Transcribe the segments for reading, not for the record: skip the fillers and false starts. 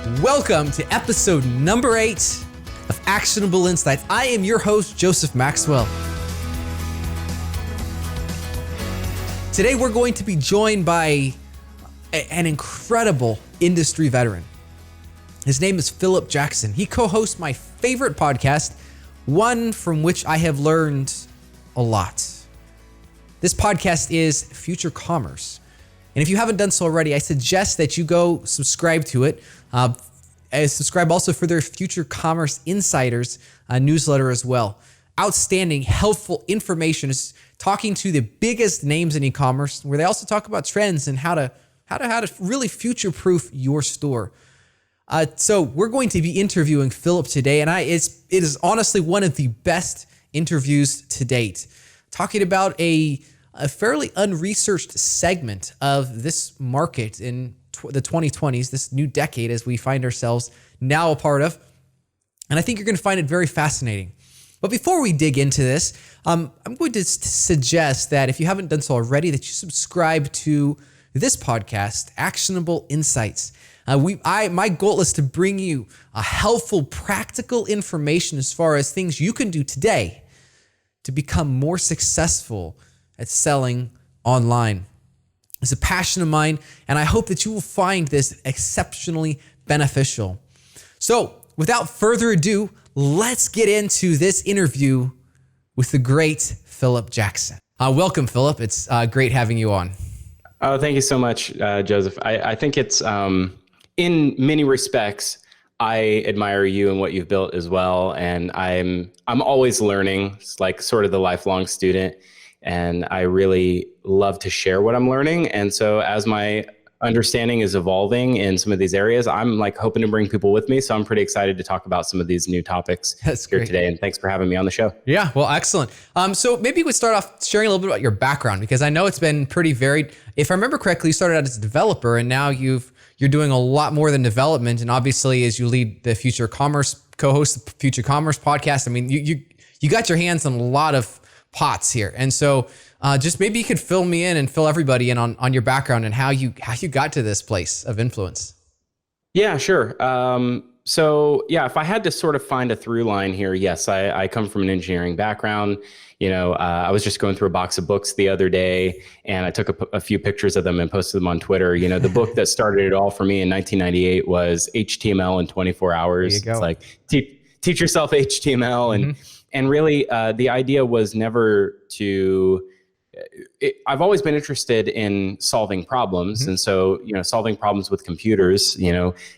Welcome to episode number 8 of Actionable Insights. I am your host, Joseph Maxwell. Today, we're going to be joined by an incredible industry veteran. His name is Phillip Jackson. He co-hosts my favorite podcast, one from which I have learned a lot. This podcast is Future Commerce. And if you haven't done so already, I suggest that you go subscribe to it. Subscribe also for their Future Commerce Insiders newsletter as well. Outstanding, helpful information is talking to the biggest names in e-commerce, where they also talk about trends and how to really future-proof your store. So we're going to be interviewing Phillip today, and it is honestly one of the best interviews to date. Talking about a fairly unresearched segment of this market in the 2020s, this new decade as we find ourselves now a part of. And I think you're going to find it very fascinating. But before we dig into this, I'm going to suggest that if you haven't done so already, that you subscribe to this podcast, Actionable Insights. My goal is to bring you a helpful, practical information as far as things you can do today to become more successful at selling online. It's a passion of mine, and I hope that you will find this exceptionally beneficial. So, without further ado, let's get into this interview with the great Phillip Jackson. Welcome, Phillip. It's great having you on. Oh, thank you so much, Joseph. I think it's, in many respects, I admire you and what you've built as well. And I'm always learning. It's like sort of the lifelong student. And I really love to share what I'm learning. And so as my understanding is evolving in some of these areas, I'm like hoping to bring people with me. So I'm pretty excited to talk about some of these new topics here today. And thanks for having me on the show. Yeah, well, excellent. So maybe we start off sharing a little bit about your background, because I know it's been pretty varied. If I remember correctly, you started out as a developer, and now you're doing a lot more than development. And obviously, as you lead the Future Commerce, co-host the Future Commerce podcast, I mean, you got your hands on a lot of pots here. And so just maybe you could fill me in and fill everybody in on your background and how you got to this place of influence. Yeah, sure. So yeah, if I had to sort of find a through line here, yes, I come from an engineering background. I was just going through a box of books the other day, and I took a few pictures of them and posted them on Twitter. The book that started it all for me in 1998 was HTML in 24 hours. There you go. It's like teach yourself HTML. And really, the idea was never to, I've always been interested in solving problems. Mm-hmm. And so, solving problems with computers,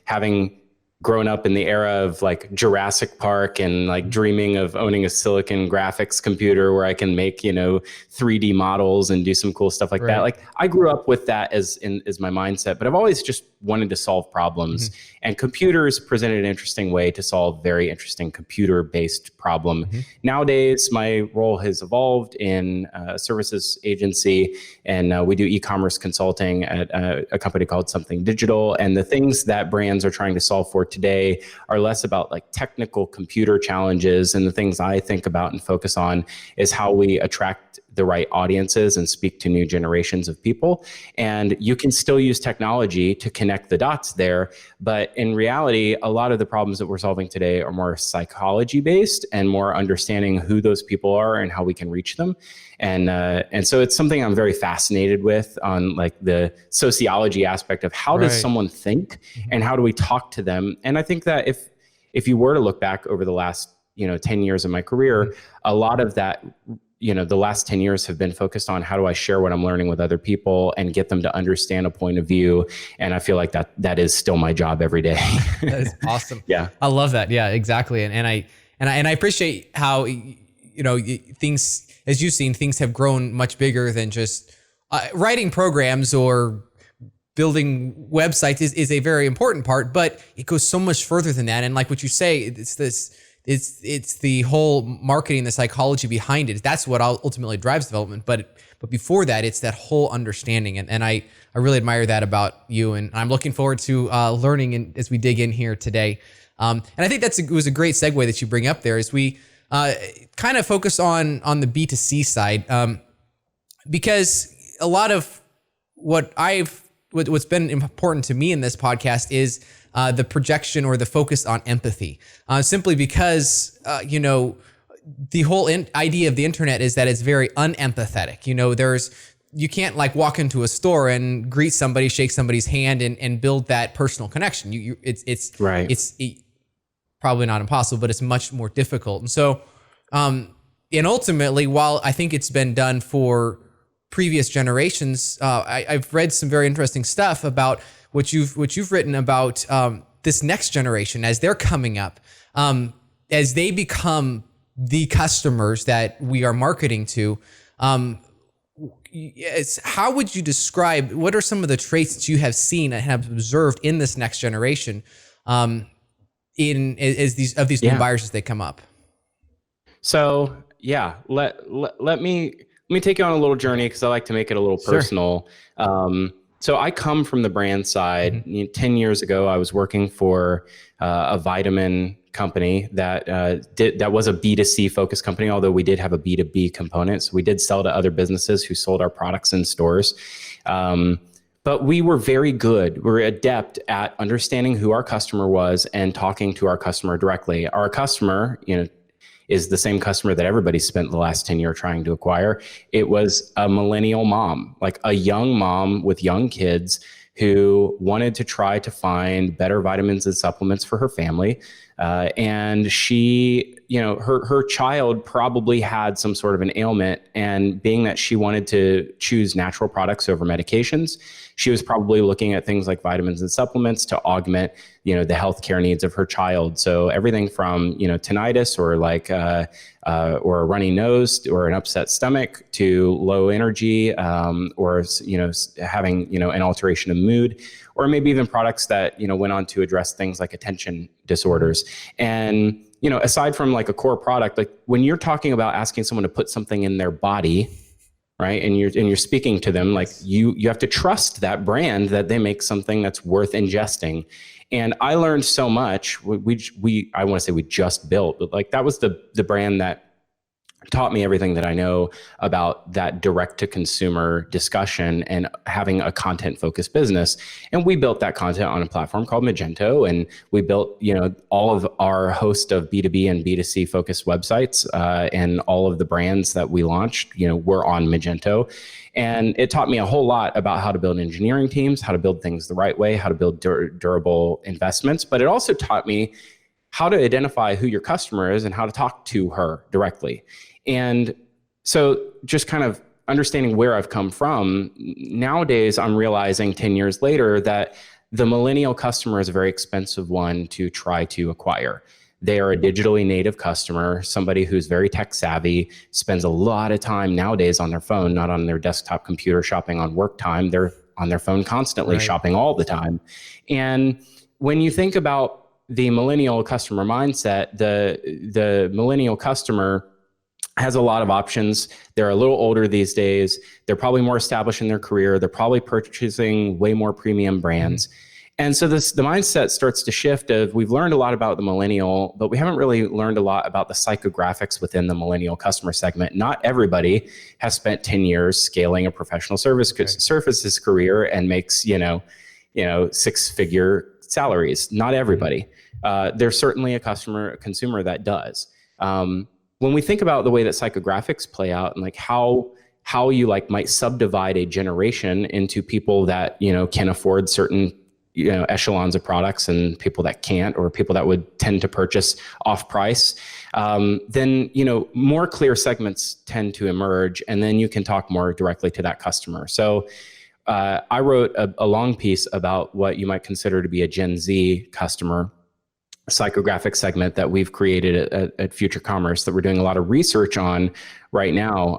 having grown up in the era of like Jurassic Park and like dreaming of owning a silicon graphics computer where I can make, 3D models and do some cool stuff like that. Like I grew up with that as my mindset, but I've always just wanted to solve problems. Mm-hmm. And computers presented an interesting way to solve very interesting computer-based problem. Mm-hmm. Nowadays, my role has evolved in a services agency, and we do e-commerce consulting at a company called Something Digital. And the things that brands are trying to solve for today are less about like technical computer challenges, and the things I think about and focus on is how we attract the right audiences and speak to new generations of people. And you can still use technology to connect the dots there. But in reality, a lot of the problems that we're solving today are more psychology based and more understanding who those people are and how we can reach them. And so it's something I'm very fascinated with on like the sociology aspect of how does someone think and how do we talk to them? And I think that if you were to look back over the last 10 years of my career, a lot of that, the last 10 years have been focused on how do I share what I'm learning with other people and get them to understand a point of view. And I feel like that is still my job every day. That is awesome. Yeah. I love that. Yeah, exactly. And I appreciate how, things, as you've seen, things have grown much bigger than just writing programs or building websites is a very important part, but it goes so much further than that. And like what you say, it's the whole marketing, the psychology behind it. That's what ultimately drives development. But before that, it's that whole understanding. And I really admire that about you. And I'm looking forward to learning as we dig in here today. And I think it was a great segue that you bring up there as we kind of focus on the B2C side, because a lot of what's been important to me in this podcast is the projection or the focus on empathy, simply because, the whole idea of the internet is that it's very unempathetic. You can't like walk into a store and greet somebody, shake somebody's hand, and build that personal connection. It's Right. It's probably not impossible, but it's much more difficult. And so, and ultimately, while I think it's been done for previous generations, I've read some very interesting stuff about what you've written about this next generation as they're coming up, as they become the customers that we are marketing to. How would you describe, what are some of the traits that you have seen and have observed in this next generation, these new buyers as they come up? So yeah, let me take you on a little journey, because I like to make it a little personal. So I come from the brand side. 10 years ago, I was working for a vitamin company that was a B2C focused company, although we did have a B2B component. So we did sell to other businesses who sold our products in stores. But we were very good. We were adept at understanding who our customer was and talking to our customer directly. Our customer, is the same customer that everybody spent the last 10 years trying to acquire. It was a millennial mom, like a young mom with young kids who wanted to try to find better vitamins and supplements for her family. And she, her child probably had some sort of an ailment. And being that she wanted to choose natural products over medications, she was probably looking at things like vitamins and supplements to augment, the healthcare needs of her child. So everything from, tinnitus or or a runny nose or an upset stomach to low energy, or, having, an alteration of mood, or maybe even products that, went on to address things like attention disorders. And, aside from like a core product, like when you're talking about asking someone to put something in their body, right, and you're speaking to them, like you have to trust that brand that they make something that's worth ingesting. And I learned so much. I want to say we just built, but like that was the brand that taught me everything that I know about that direct to consumer discussion and having a content focused business. And we built that content on a platform called Magento. And we built, all of our host of B2B and B2C focused websites, and all of the brands that we launched, were on Magento. And it taught me a whole lot about how to build engineering teams, how to build things the right way, how to build durable investments. But it also taught me how to identify who your customer is and how to talk to her directly. And so just kind of understanding where I've come from, nowadays I'm realizing 10 years later that the millennial customer is a very expensive one to try to acquire. They are a digitally native customer, somebody who's very tech savvy, spends a lot of time nowadays on their phone, not on their desktop computer shopping on work time. They're on their phone constantly, right, shopping all the time. And when you think about the millennial customer mindset, the millennial customer has a lot of options. They're a little older these days. They're probably more established in their career. They're probably purchasing way more premium brands. Mm-hmm. And so the mindset starts to shift of, we've learned a lot about the millennial, but we haven't really learned a lot about the psychographics within the millennial customer segment. Not everybody has spent 10 years scaling a professional services career and makes, 6-figure salaries. Not everybody. There's certainly a consumer that does. When we think about the way that psychographics play out and like how you like might subdivide a generation into people that, can afford certain, echelons of products and people that can't, or people that would tend to purchase off price, then, more clear segments tend to emerge, and then you can talk more directly to that customer. So I wrote a long piece about what you might consider to be a Gen Z customer psychographic segment that we've created at Future Commerce that we're doing a lot of research on right now.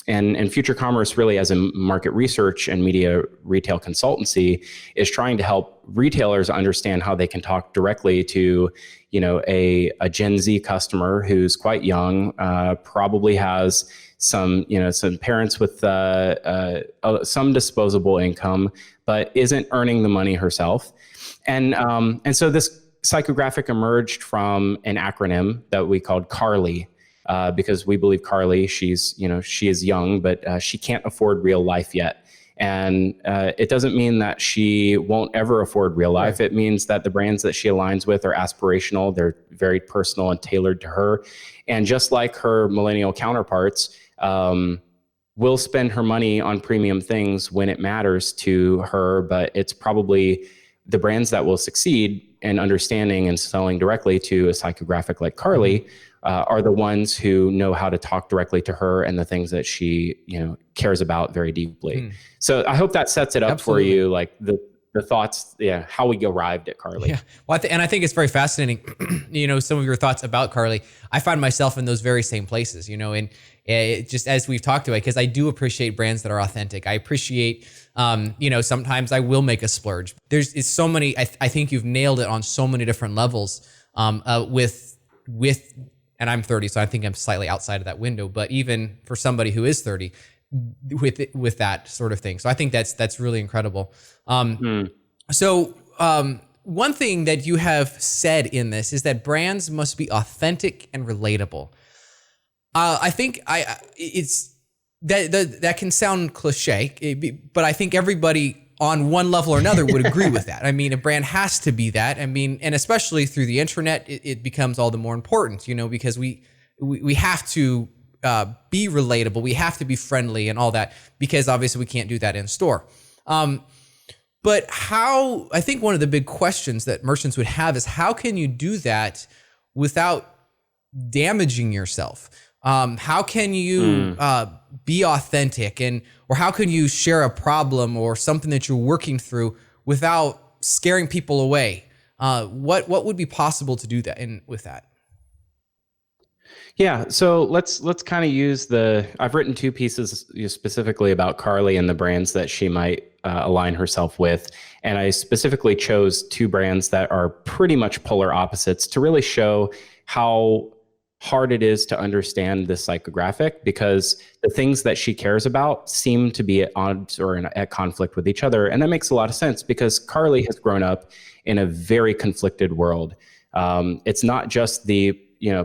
And Future Commerce, really as a market research and media retail consultancy, is trying to help retailers understand how they can talk directly to, a Gen Z customer who's quite young, probably has some parents with some disposable income, but isn't earning the money herself. And so this psychographic emerged from an acronym that we called CARLY, because we believe CARLY, she is young, but she can't afford real life yet. And it doesn't mean that she won't ever afford real life. Right. It means that the brands that she aligns with are aspirational. They're very personal and tailored to her. And just like her millennial counterparts, will spend her money on premium things when it matters to her, but it's probably the brands that will succeed in understanding and selling directly to a psychographic like Carly are the ones who know how to talk directly to her and the things that she, cares about very deeply. So I hope that sets it up Absolutely. for you, like the thoughts, how we arrived at Carly. Yeah. Well, and I think it's very fascinating, some of your thoughts about Carly. I find myself in those very same places, and just as we've talked about, because I do appreciate brands that are authentic. I appreciate, sometimes I will make a splurge. It's so many, I think you've nailed it on so many different levels with, and I'm 30, so I think I'm slightly outside of that window, but even for somebody who is 30 with that sort of thing. So I think that's really incredible. So one thing that you have said in this is that brands must be authentic and relatable. I think it's that can sound cliche, but I think everybody on one level or another would agree with that. I mean, a brand has to be that. I mean, and especially through the internet, it becomes all the more important, because we have to be relatable. We have to be friendly and all that, because obviously we can't do that in store. But I think one of the big questions that merchants would have is, how can you do that without damaging yourself? How can you be authentic, or how can you share a problem or something that you're working through without scaring people away? What would be possible to do that with that? Yeah, so let's kind of use I've written 2 pieces specifically about Carly and the brands that she might align herself with. And I specifically chose 2 brands that are pretty much polar opposites to really show how hard it is to understand this psychographic, because the things that she cares about seem to be at odds or at conflict with each other. And that makes a lot of sense, because Carly has grown up in a very conflicted world. It's not just the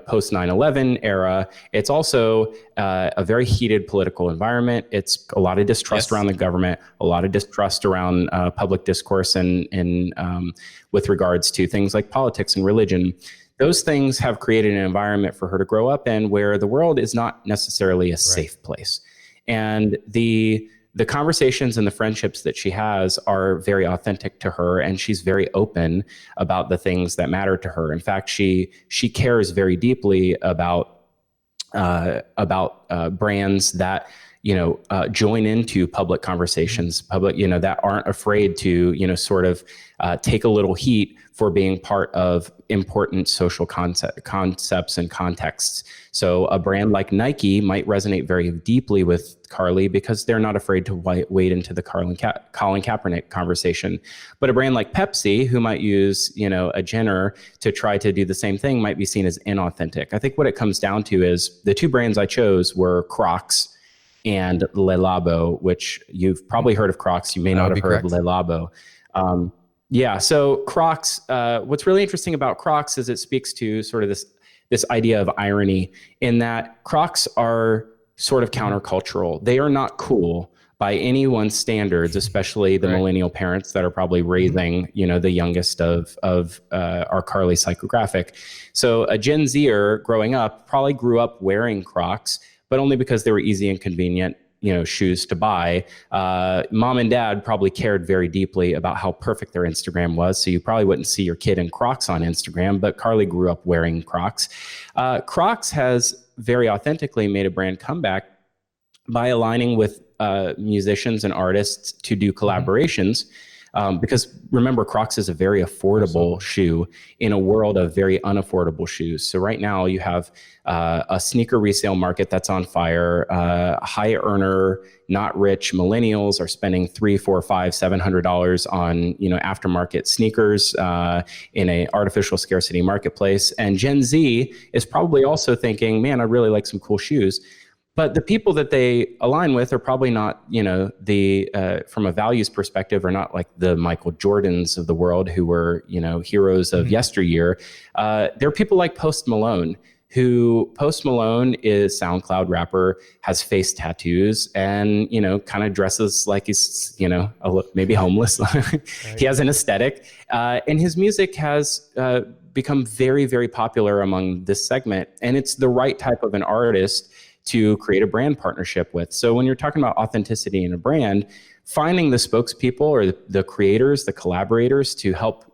post 9/11 era. It's also a very heated political environment. It's a lot of distrust around the government, a lot of distrust around public discourse and with regards to things like politics and religion. Those things have created an environment for her to grow up in where the world is not necessarily a safe place. And the conversations and the friendships that she has are very authentic to her, and she's very open about the things that matter to her. In fact, she cares very deeply about brands that join into public conversations, that aren't afraid to sort of take a little heat for being part of important social concepts and contexts. So a brand like Nike might resonate very deeply with Carly because they're not afraid to wade into the Colin Kaepernick conversation. But a brand like Pepsi, who might use a Jenner to try to do the same thing, might be seen as inauthentic. I think what it comes down to is the 2 brands I chose were Crocs and Le Labo, which you've probably heard of Crocs. You may not have heard of Le Labo. So Crocs, what's really interesting about Crocs is it speaks to sort of this idea of irony, in that Crocs are sort of countercultural. They are not cool by anyone's standards, especially the millennial parents that are probably raising, the youngest of our Carly psychographic. So a Gen Zer growing up probably grew up wearing Crocs, but only because they were easy and convenient, shoes to buy. Mom and dad probably cared very deeply about how perfect their Instagram was. So you probably wouldn't see your kid in Crocs on Instagram, but Carly grew up wearing Crocs. Crocs has very authentically made a brand comeback by aligning with musicians and artists to do collaborations. Because remember, Crocs is a very affordable shoe in a world of very unaffordable shoes. So right now you have a sneaker resale market that's on fire. High earner, not rich millennials are spending $300, $400, $500, $700 on aftermarket sneakers in an artificial scarcity marketplace. And Gen Z is probably also thinking, man, I really like some cool shoes. But the people that they align with are probably not, from a values perspective, are not like the Michael Jordans of the world who were, heroes of yesteryear. They're people like Post Malone. who Post Malone is SoundCloud rapper, has face tattoos, and, kind of dresses like he's, maybe homeless. He has an aesthetic, and his music has become very, very popular among this segment. And it's the right type of an artist to create a brand partnership with. So when you're talking about authenticity in a brand, finding the spokespeople or the creators, the collaborators to help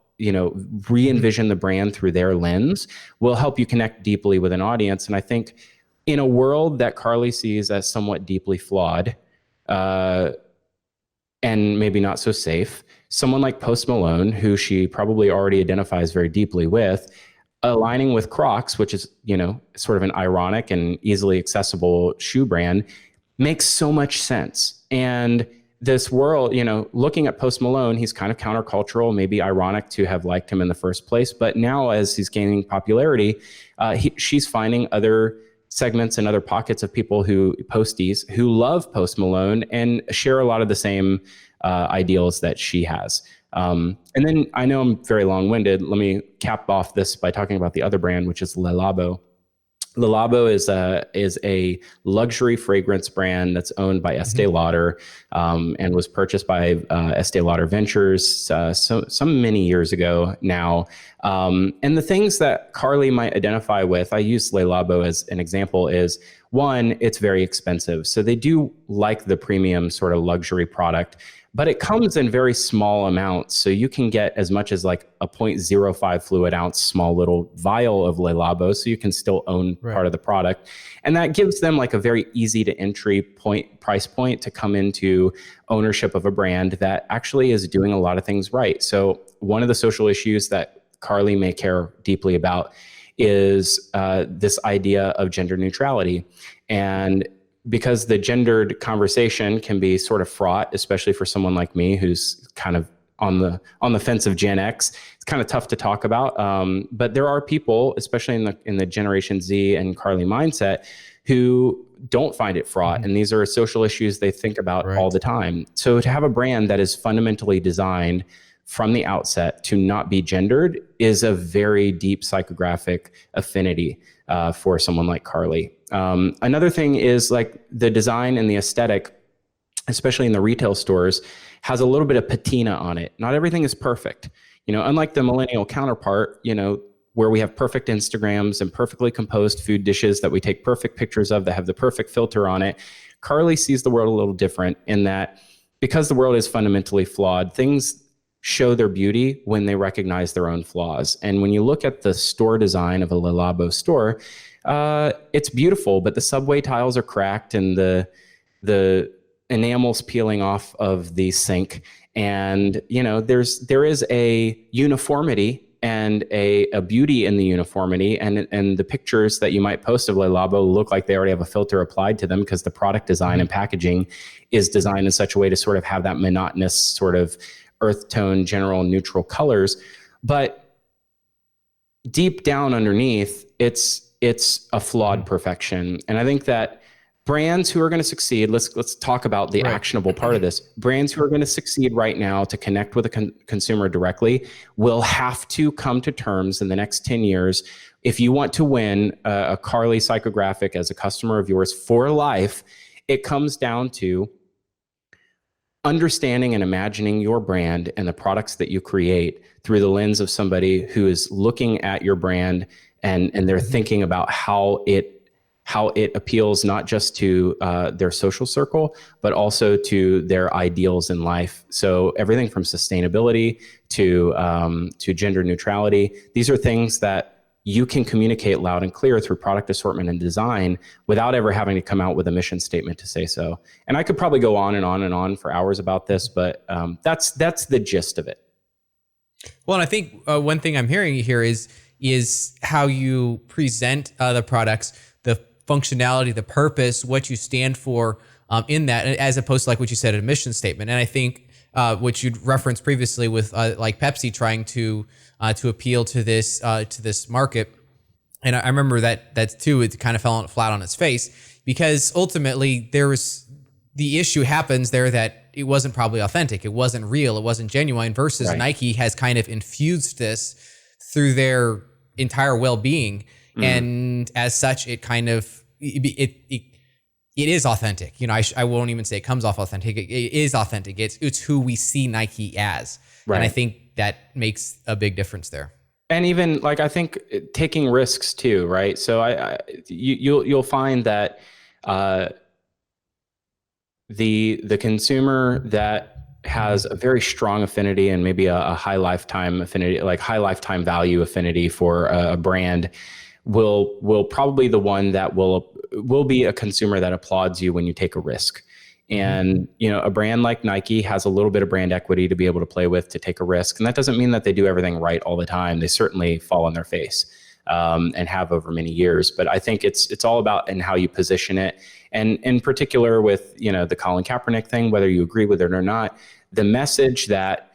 re-envision the brand through their lens will help you connect deeply with an audience. And I think in a world that Carly sees as somewhat deeply flawed and maybe not so safe, someone like Post Malone, who she probably already identifies very deeply with, aligning with Crocs, which is, sort of an ironic and easily accessible shoe brand, makes so much sense. And this world, looking at Post Malone, he's kind of countercultural, maybe ironic to have liked him in the first place. But now as he's gaining popularity, she's finding other segments and other pockets of people posties who love Post Malone and share a lot of the same ideals that she has. And then I know I'm very long-winded. Let me cap off this by talking about the other brand, which is Le Labo. Le Labo is a luxury fragrance brand that's owned by Estee Lauder and was purchased by Estee Lauder Ventures some many years ago now. And the things that Carly might identify with, I use Le Labo as an example, is one, it's very expensive. So they do like the premium sort of luxury product, but it comes in very small amounts. So you can get as much as like a 0.05 fluid ounce small little vial of Le Labo, so you can still own part of the product. And that gives them like a very easy to entry price point to come into ownership of a brand that actually is doing a lot of things right. So one of the social issues that Carly may care deeply about is this idea of gender neutrality. And because the gendered conversation can be sort of fraught, especially for someone like me who's kind of on the fence of Gen X, it's kind of tough to talk about. But there are people, especially in the Generation Z and Carly mindset, who don't find it fraught, and these are social issues they think about all the time. So to have a brand that is fundamentally designed from the outset to not be gendered is a very deep psychographic affinity for someone like Carly. Another thing is like the design and the aesthetic, especially in the retail stores, has a little bit of patina on it. Not everything is perfect. Unlike the millennial counterpart, where we have perfect Instagrams and perfectly composed food dishes that we take perfect pictures of that have the perfect filter on it, Carly sees the world a little different in that because the world is fundamentally flawed, things show their beauty when they recognize their own flaws. And when you look at the store design of a Le Labo store, it's beautiful, but the subway tiles are cracked and the enamel's peeling off of the sink. And, there is a uniformity and a beauty in the uniformity. And the pictures that you might post of Le Labo look like they already have a filter applied to them because the product design and packaging is designed in such a way to sort of have that monotonous sort of earth tone, general neutral colors. But deep down underneath, it's a flawed perfection. And I think that brands who are going to succeed, let's talk about the actionable part of this. Brands who are going to succeed right now to connect with a consumer directly will have to come to terms in the next 10 years. If you want to win a Carly psychographic as a customer of yours for life, it comes down to understanding and imagining your brand and the products that you create through the lens of somebody who is looking at your brand and they're thinking about how it appeals not just to their social circle, but also to their ideals in life. So everything from sustainability to gender neutrality, these are things that you can communicate loud and clear through product assortment and design without ever having to come out with a mission statement to say so. And I could probably go on and on and on for hours about this, but that's the gist of it. Well, and I think one thing I'm hearing here is how you present the products, the functionality, the purpose, what you stand for in that, as opposed to like what you said, a mission statement. And I think what you'd referenced previously with like Pepsi trying to appeal to this market. And I remember that too, it kind of fell flat on its face because ultimately the issue happens there that it wasn't probably authentic. It wasn't real. It wasn't genuine versus Nike has kind of infused this through their entire well-being. Mhm. And as such, it kind of, it is authentic. I won't even say it comes off authentic. It is authentic. It's who we see Nike as. And I Right. think that makes a big difference there. And even like, I think taking risks too, right? So you'll find that uh, the consumer that has a very strong affinity and maybe a high lifetime affinity, like high lifetime value affinity for a brand, will probably the one that will be a consumer that applauds you when you take a risk. And a brand like Nike has a little bit of brand equity to be able to play with, to take a risk. And that doesn't mean that they do everything right all the time. They certainly fall on their face, and have over many years. But I think it's all about in how you position it. And in particular with the Colin Kaepernick thing, whether you agree with it or not, the message that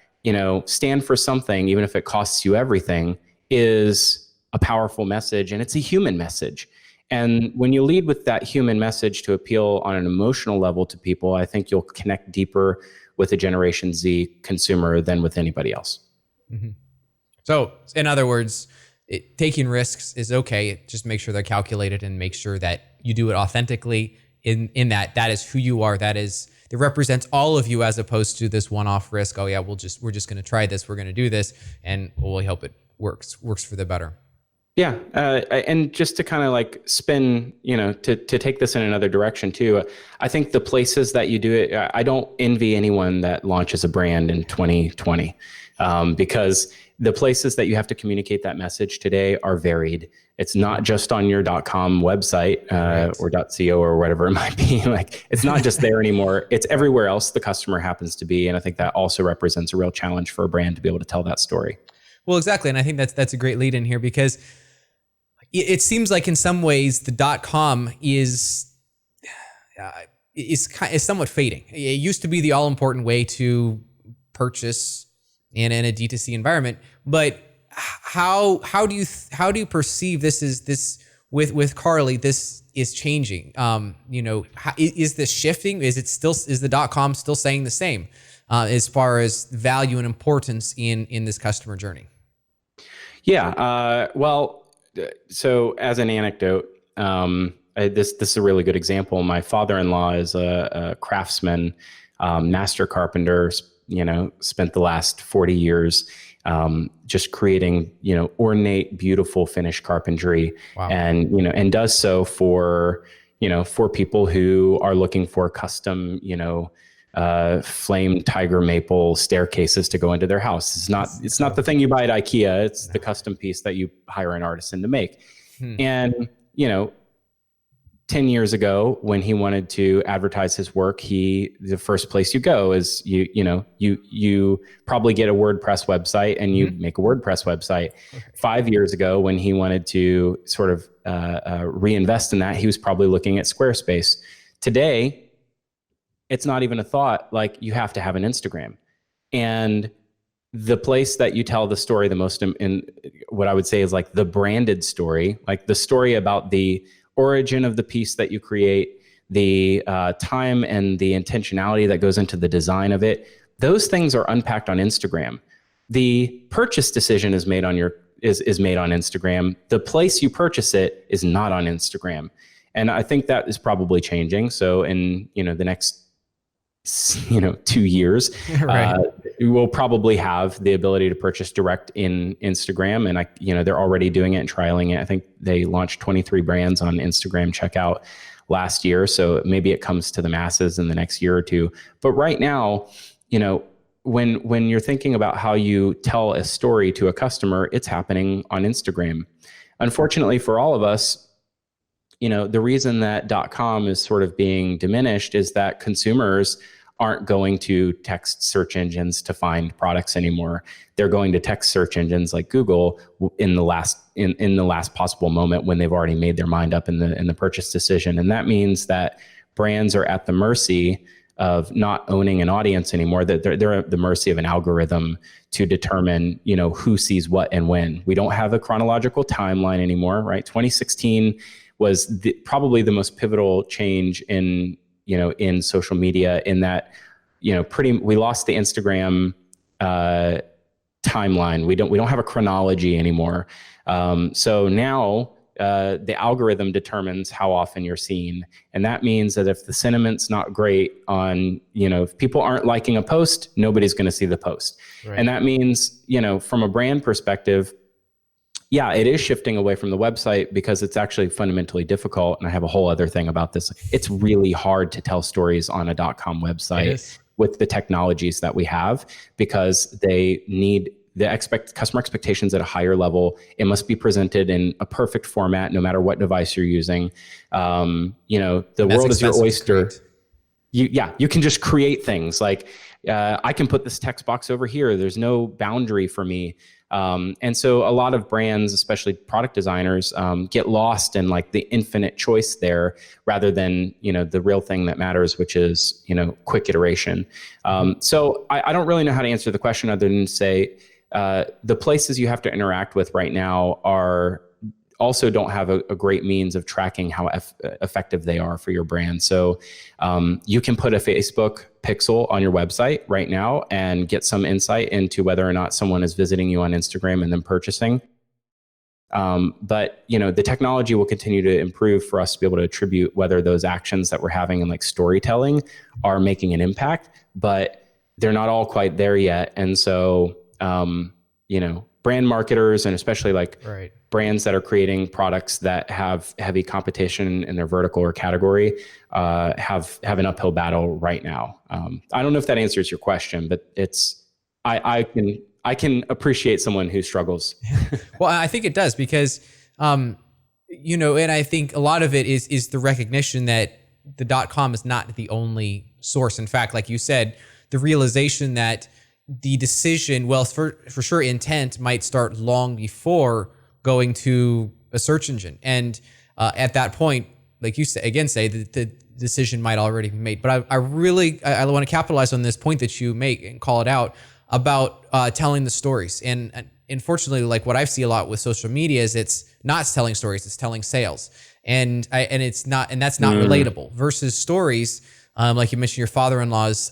stand for something, even if it costs you everything, is a powerful message, and it's a human message. And when you lead with that human message to appeal on an emotional level to people, I think you'll connect deeper with a Generation Z consumer than with anybody else. Mm-hmm. So, in other words, taking risks is okay. Just make sure they're calculated and make sure that you do it authentically. In that is who you are. It represents all of you, as opposed to this one-off risk. Oh yeah, we're just going to try this. We're going to do this, and we'll hope it works for the better. Yeah. And just to kind of like spin, to take this in another direction too, I think the places that you do it, I don't envy anyone that launches a brand in 2020, because the places that you have to communicate that message today are varied. It's not just on your .com website, or .co or whatever it might be. Like, it's not just there anymore. It's everywhere else the customer happens to be. And I think that also represents a real challenge for a brand to be able to tell that story. Well, exactly. And I think that's a great lead in here, because it seems like in some ways the .com is somewhat fading. It used to be the all-important way to purchase in a D2C environment, but how do you perceive this with Carly? This is changing. Is this shifting? Is the .com still saying the same as far as value and importance in this customer journey? Yeah. Well. So as an anecdote, this is a really good example. My father-in-law is a craftsman, master carpenter, spent the last 40 years just creating, ornate, beautiful finished carpentry. Wow. And does so for people who are looking for custom, flame tiger maple staircases to go into their house. It's not the thing you buy at IKEA. It's the custom piece that you hire an artisan to make. And 10 years ago, when he wanted to advertise his work, the first place you go is you probably get a WordPress website and you make a WordPress website. Okay. 5 years ago, when he wanted to sort of reinvest in that, he was probably looking at Squarespace. Today, it's not even a thought. Like, you have to have an Instagram. And the place that you tell the story the most in what I would say is like the branded story, like the story about the origin of the piece that you create, the time and the intentionality that goes into the design of it. Those things are unpacked on Instagram. The purchase decision is made on Instagram. The place you purchase it is not on Instagram. And I think that is probably changing. So in the next 2 years, right. We'll probably have the ability to purchase direct in Instagram. And they're already doing it and trialing it. I think they launched 23 brands on Instagram checkout last year. So maybe it comes to the masses in the next year or two. But right now, when you're thinking about how you tell a story to a customer, it's happening on Instagram. Unfortunately for all of us, the reason that .com is sort of being diminished is that consumers aren't going to text search engines to find products anymore. They're going to text search engines like Google in the last possible moment when they've already made their mind up in the purchase decision. And that means that brands are at the mercy of not owning an audience anymore, that they're at the mercy of an algorithm to determine, who sees what and when. We don't have a chronological timeline anymore, right? 2016 was probably the most pivotal change in social media, in that, we lost the Instagram timeline. We don't have a chronology anymore. So now the algorithm determines how often you're seen. And that means that if the sentiment's not great on, if people aren't liking a post, nobody's going to see the post. Right. And that means, from a brand perspective, yeah, it is shifting away from the website because it's actually fundamentally difficult. And I have a whole other thing about this. It's really hard to tell stories on a .com website with the technologies that we have, because they need customer expectations at a higher level. It must be presented in a perfect format, no matter what device you're using. The world is your oyster. You can just create things like, I can put this text box over here. There's no boundary for me. And so a lot of brands, especially product designers, get lost in like the infinite choice there, rather than, the real thing that matters, which is, quick iteration. So I don't really know how to answer the question other than to say, the places you have to interact with right now also don't have a great means of tracking how effective they are for your brand. So you can put a Facebook pixel on your website right now and get some insight into whether or not someone is visiting you on Instagram and then purchasing. But the technology will continue to improve for us to be able to attribute whether those actions that we're having in like storytelling are making an impact, but they're not all quite there yet. And so, brand marketers, and especially like brands that are creating products that have heavy competition in their vertical or category, have an uphill battle right now. I don't know if that answers your question, but I can appreciate someone who struggles. Well, I think it does, because, and I think a lot of it is the recognition that the .com is not the only source. In fact, like you said, the realization that the decision, well, for sure, intent might start long before going to a search engine. And at that point, like you say, the decision might already be made. But I really want to capitalize on this point that you make and call it out about telling the stories. And unfortunately, like what I see a lot with social media is it's not telling stories, it's telling sales. And that's not relatable, versus stories. Like you mentioned, your father-in-law's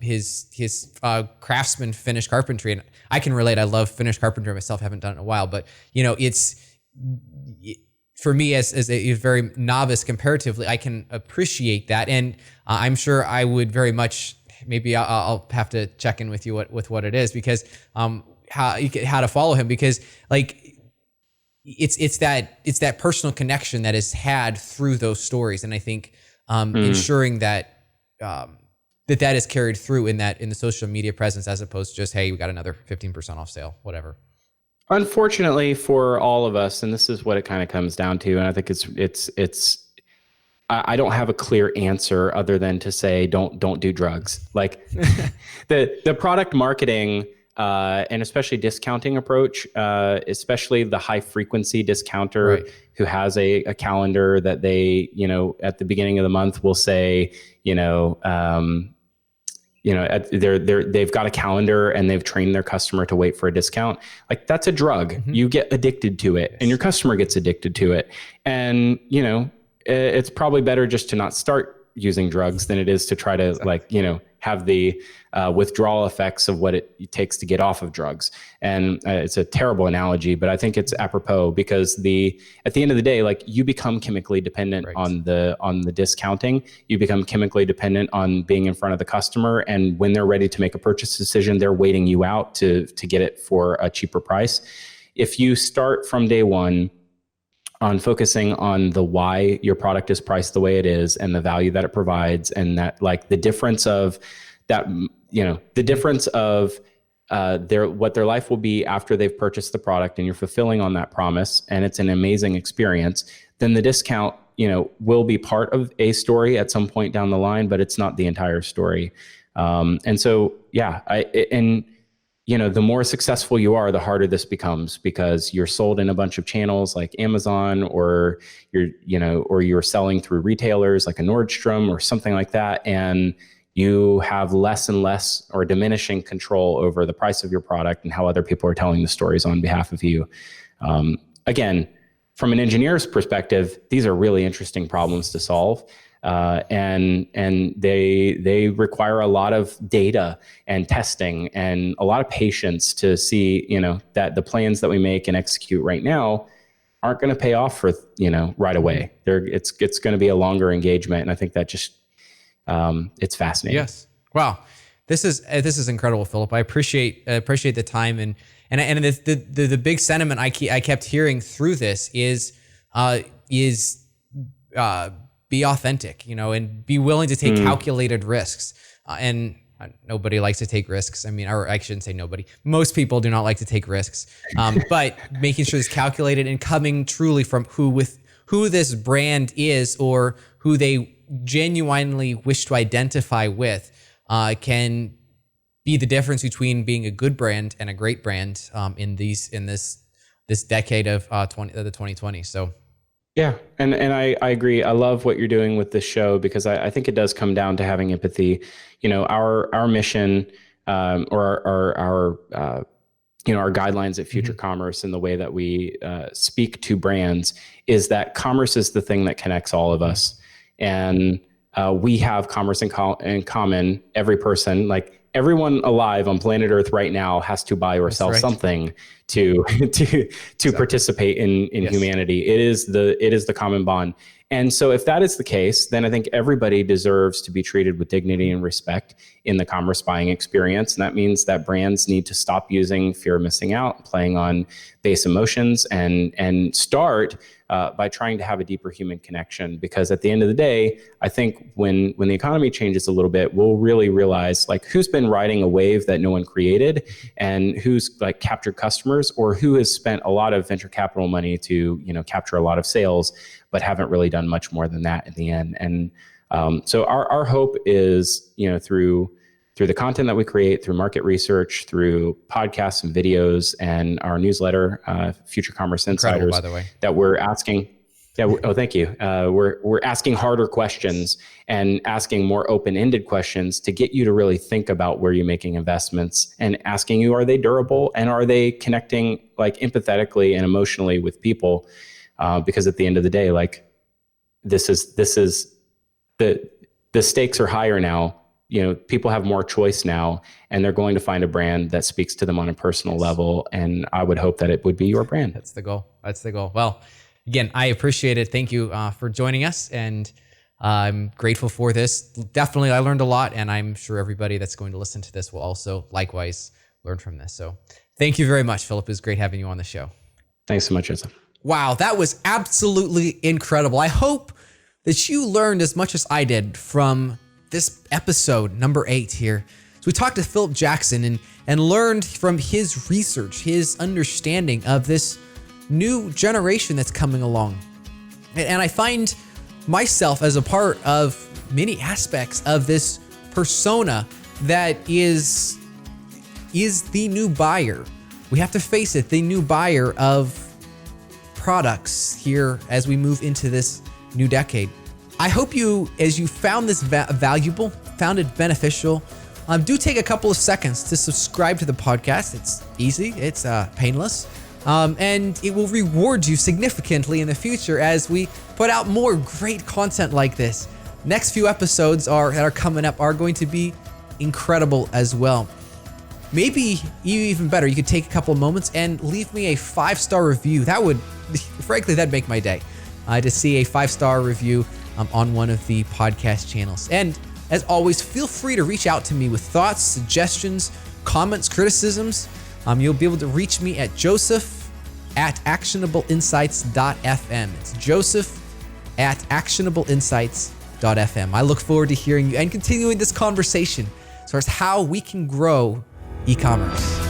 his craftsman finished carpentry, and I can relate. I love finished carpentry myself. Haven't done it in a while, but it's for me as a very novice comparatively, I can appreciate that, and I'm sure I would very much. Maybe I'll have to check in with you with what it is, because how to follow him, because like it's that personal connection that is had through those stories, and I think ensuring that. That is carried through in the social media presence, as opposed to just, hey, we got another 15% off sale, whatever. Unfortunately for all of us, and this is what it kind of comes down to, and I think it's I don't have a clear answer other than to say don't do drugs. Like the product marketing and especially discounting approach, especially the high frequency discounter who has a calendar that they, at the beginning of the month will say, they've got a calendar and they've trained their customer to wait for a discount. Like, that's a drug. Mm-hmm. You get addicted to it, and your customer gets addicted to it. And, it's probably better just to not start using drugs than it is to try to have the withdrawal effects of what it takes to get off of drugs. And it's a terrible analogy, but I think it's apropos, because at the end of the day, like, you become chemically dependent on the discounting. You become chemically dependent on being in front of the customer, and when they're ready to make a purchase decision, they're waiting you out to get it for a cheaper price. If you start from day one on focusing on the why your product is priced the way it is and the value that it provides, and that, like, the difference of that, the difference of what their life will be after they've purchased the product, and you're fulfilling on that promise, and it's an amazing experience, then the discount, will be part of a story at some point down the line, but it's not the entire story. And so, the more successful you are, the harder this becomes, because you're sold in a bunch of channels like Amazon, or you're selling through retailers like a Nordstrom or something like that. And you have less and less or diminishing control over the price of your product and how other people are telling the stories on behalf of you. Again, from an engineer's perspective, these are really interesting problems to solve. And they require a lot of data and testing and a lot of patience to see, that the plans that we make and execute right now aren't going to pay off for, right away. It's going to be a longer engagement. And I think that just, it's fascinating. Yes. Wow. This is incredible, Phillip. I appreciate the time and the big sentiment I kept hearing through this is be authentic, and be willing to take calculated risks. And nobody likes to take risks. I mean, or I shouldn't say nobody. Most people do not like to take risks. But making sure it's calculated and coming truly from who this brand is or who they genuinely wish to identify with can be the difference between being a good brand and a great brand in this decade of the 2020s. So. Yeah. And I agree. I love what you're doing with this show because I think it does come down to having empathy. Our mission, or our guidelines at Future Commerce and the way that we speak to brands is that commerce is the thing that connects all of us. And we have commerce in common. Every person, like everyone alive on planet Earth right now, has to buy or sell something to participate in humanity. It is the common bond. And so if that is the case, then I think everybody deserves to be treated with dignity and respect in the commerce buying experience. And that means that brands need to stop using fear of missing out, playing on base emotions, and start by trying to have a deeper human connection. Because at the end of the day, I think when the economy changes a little bit, we'll really realize like who's been riding a wave that no one created and who's like captured customers, or who has spent a lot of venture capital money to, capture a lot of sales, but haven't really done much more than that in the end. And so our hope is, through the content that we create, through market research, through podcasts and videos, and our newsletter, Future Commerce Insiders, incredible, by the way, that we're asking. Yeah. Thank you. We're asking harder questions and asking more open-ended questions to get you to really think about where you're making investments, and asking you, are they durable and are they connecting like empathetically and emotionally with people? Because at the end of the day, like this is the stakes are higher now. People have more choice now, and they're going to find a brand that speaks to them on a personal level. And I would hope that it would be your brand. That's the goal. Well, again, I appreciate it. Thank you for joining us, and I'm grateful for this. Definitely, I learned a lot, and I'm sure everybody that's going to listen to this will also likewise learn from this. So thank you very much, Phillip. It was great having you on the show. Thanks so much, Joseph. Wow, that was absolutely incredible. I hope that you learned as much as I did from this episode number 8 here. So we talked to Phillip Jackson and learned from his research, his understanding of this new generation that's coming along. And I find myself as a part of many aspects of this persona that is the new buyer. We have to face it, the new buyer of products here as we move into this new decade. I hope you, as you found this valuable, found it beneficial, do take a couple of seconds to subscribe to the podcast. It's easy, it's painless, and it will reward you significantly in the future as we put out more great content like this. Next few episodes that are coming up are going to be incredible as well. Maybe even better, you could take a couple of moments and leave me a 5-star review. That would, frankly, that'd make my day to see a 5-star review on one of the podcast channels. And as always, feel free to reach out to me with thoughts, suggestions, comments, criticisms. You'll be able to reach me at joseph@actionableinsights.fm. It's joseph@actionableinsights.fm. I look forward to hearing you and continuing this conversation as far as how we can grow e-commerce.